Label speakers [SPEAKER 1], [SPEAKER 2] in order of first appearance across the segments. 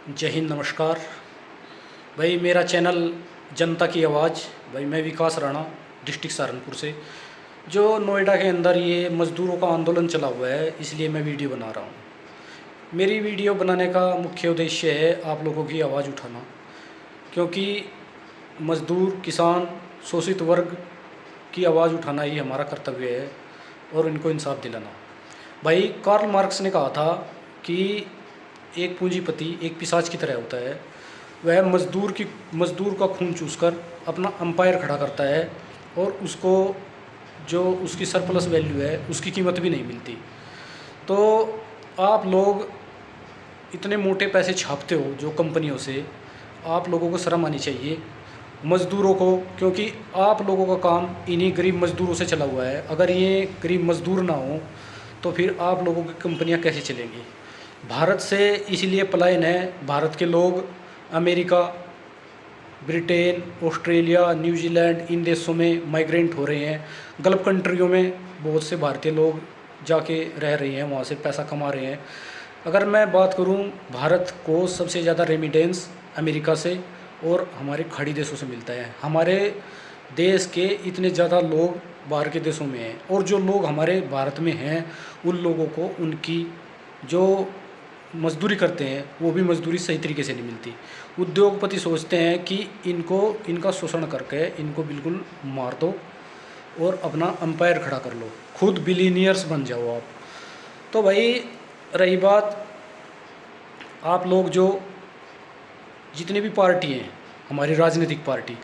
[SPEAKER 1] जय हिंद, नमस्कार भाई। मेरा चैनल जनता की आवाज़, भाई मैं विकास राणा, डिस्ट्रिक्ट सहारनपुर से। जो नोएडा के अंदर ये मज़दूरों का आंदोलन चला हुआ है, इसलिए मैं वीडियो बना रहा हूँ। मेरी वीडियो बनाने का मुख्य उद्देश्य है आप लोगों की आवाज़ उठाना, क्योंकि मज़दूर, किसान, शोषित वर्ग की आवाज़ उठाना ही हमारा कर्तव्य है और इनको इंसाफ दिलाना। भाई कार्ल मार्क्स ने कहा था कि एक पूंजीपति एक पिशाच की तरह होता है। वह मज़दूर का खून चूसकर अपना अंपायर खड़ा करता है और उसको जो उसकी सरप्लस वैल्यू है उसकी कीमत भी नहीं मिलती। तो आप लोग इतने मोटे पैसे छापते हो जो कंपनियों से, आप लोगों को शर्म आनी चाहिए मज़दूरों को, क्योंकि आप लोगों का काम इन्हीं गरीब मज़दूरों से चला हुआ है। अगर ये गरीब मज़दूर ना हो तो फिर आप लोगों की कंपनियां कैसे चलेंगी। भारत से इसलिए पलायन है, भारत के लोग अमेरिका, ब्रिटेन, ऑस्ट्रेलिया, न्यूजीलैंड, इन देशों में माइग्रेंट हो रहे हैं। गल्फ़ कंट्रियों में बहुत से भारतीय लोग जाके रह रहे हैं, वहाँ से पैसा कमा रहे हैं। अगर मैं बात करूँ, भारत को सबसे ज़्यादा रेमिटेंस अमेरिका से और हमारे खाड़ी देशों से मिलता है। हमारे देश के इतने ज़्यादा लोग बाहर के देशों में हैं, और जो लोग हमारे भारत में हैं उन लोगों को उनकी जो मज़दूरी करते हैं वो भी मज़दूरी सही तरीके से नहीं मिलती। उद्योगपति सोचते हैं कि इनका शोषण करके इनको बिल्कुल मार दो और अपना अंपायर खड़ा कर लो, खुद बिलीनियर्स बन जाओ आप। तो भाई रही बात, आप लोग जो जितने भी पार्टी हैं, हमारी राजनीतिक पार्टी,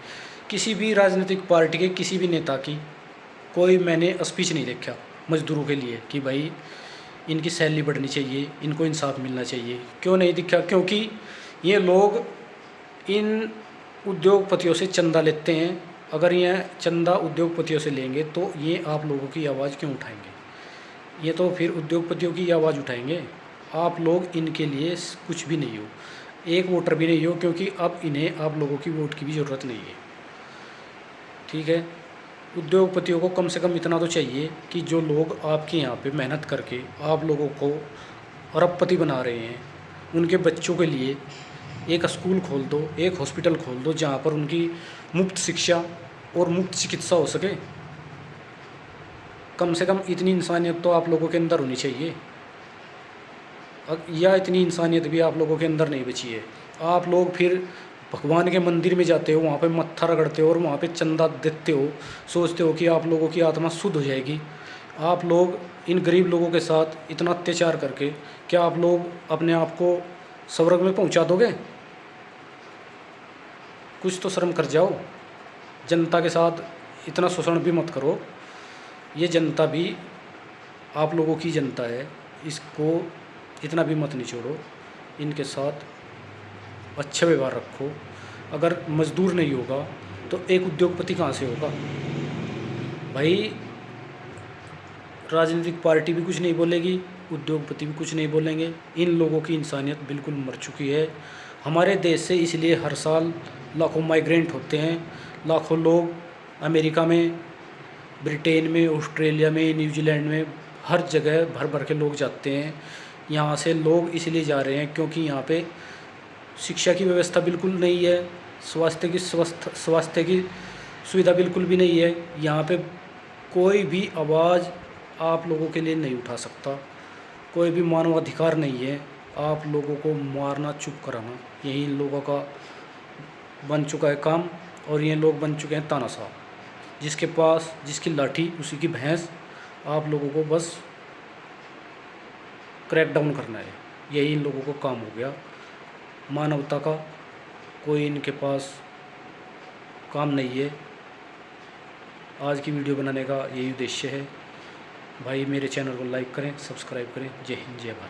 [SPEAKER 1] किसी भी राजनीतिक पार्टी के किसी भी नेता की कोई मैंने स्पीच नहीं देखा मज़दूरों के लिए कि भाई इनकी सैलरी बढ़नी चाहिए, इनको इंसाफ मिलना चाहिए। क्यों नहीं दिखा? क्योंकि ये लोग इन उद्योगपतियों से चंदा लेते हैं। अगर ये चंदा उद्योगपतियों से लेंगे तो ये आप लोगों की आवाज़ क्यों उठाएंगे? ये तो फिर उद्योगपतियों की आवाज़ उठाएंगे। आप लोग इनके लिए कुछ भी नहीं हो, एक वोटर भी नहीं हो, क्योंकि अब इन्हें आप लोगों की वोट की भी ज़रूरत नहीं है। ठीक है, उद्योगपतियों को कम से कम इतना तो चाहिए कि जो लोग आपके यहाँ पे मेहनत करके आप लोगों को अरबपति बना रहे हैं, उनके बच्चों के लिए एक स्कूल खोल दो, एक हॉस्पिटल खोल दो, जहाँ पर उनकी मुफ्त शिक्षा और मुफ्त चिकित्सा हो सके। कम से कम इतनी इंसानियत तो आप लोगों के अंदर होनी चाहिए, या इतनी इंसानियत भी आप लोगों के अंदर नहीं बची है। आप लोग फिर भगवान के मंदिर में जाते हो, वहाँ पे मत्था रगड़ते हो और वहाँ पे चंदा देते हो, सोचते हो कि आप लोगों की आत्मा शुद्ध हो जाएगी। आप लोग इन गरीब लोगों के साथ इतना अत्याचार करके क्या आप लोग अपने आप को स्वर्ग में पहुँचा दोगे? कुछ तो शर्म कर जाओ। जनता के साथ इतना शोषण भी मत करो। ये जनता भी आप लोगों की जनता है, इसको इतना भी मत निचोड़ो। इनके साथ अच्छा व्यवहार रखो। अगर मज़दूर नहीं होगा तो एक उद्योगपति कहाँ से होगा? भाई राजनीतिक पार्टी भी कुछ नहीं बोलेगी, उद्योगपति भी कुछ नहीं बोलेंगे। इन लोगों की इंसानियत बिल्कुल मर चुकी है। हमारे देश से इसलिए हर साल लाखों माइग्रेंट होते हैं, लाखों लोग अमेरिका में, ब्रिटेन में, ऑस्ट्रेलिया में, न्यूजीलैंड में, हर जगह भर भर के लोग जाते हैं। यहाँ से लोग इसलिए जा रहे हैं क्योंकि यहाँ पे शिक्षा की व्यवस्था बिल्कुल नहीं है, स्वास्थ्य की सुविधा बिल्कुल भी नहीं है। यहाँ पे कोई भी आवाज़ आप लोगों के लिए नहीं उठा सकता, कोई भी मानवाधिकार नहीं है। आप लोगों को मारना, चुप कराना, यही इन लोगों का बन चुका है काम। और ये लोग बन चुके हैं तानाशाह, जिसके पास जिसकी लाठी उसी की भैंस। आप लोगों को बस क्रैक डाउन करना है, यही इन लोगों को काम हो गया। मानवता का कोई इनके पास काम नहीं है। आज की वीडियो बनाने का यही उद्देश्य है। भाई मेरे चैनल को लाइक करें, सब्सक्राइब करें। जय हिंद, जय भारत।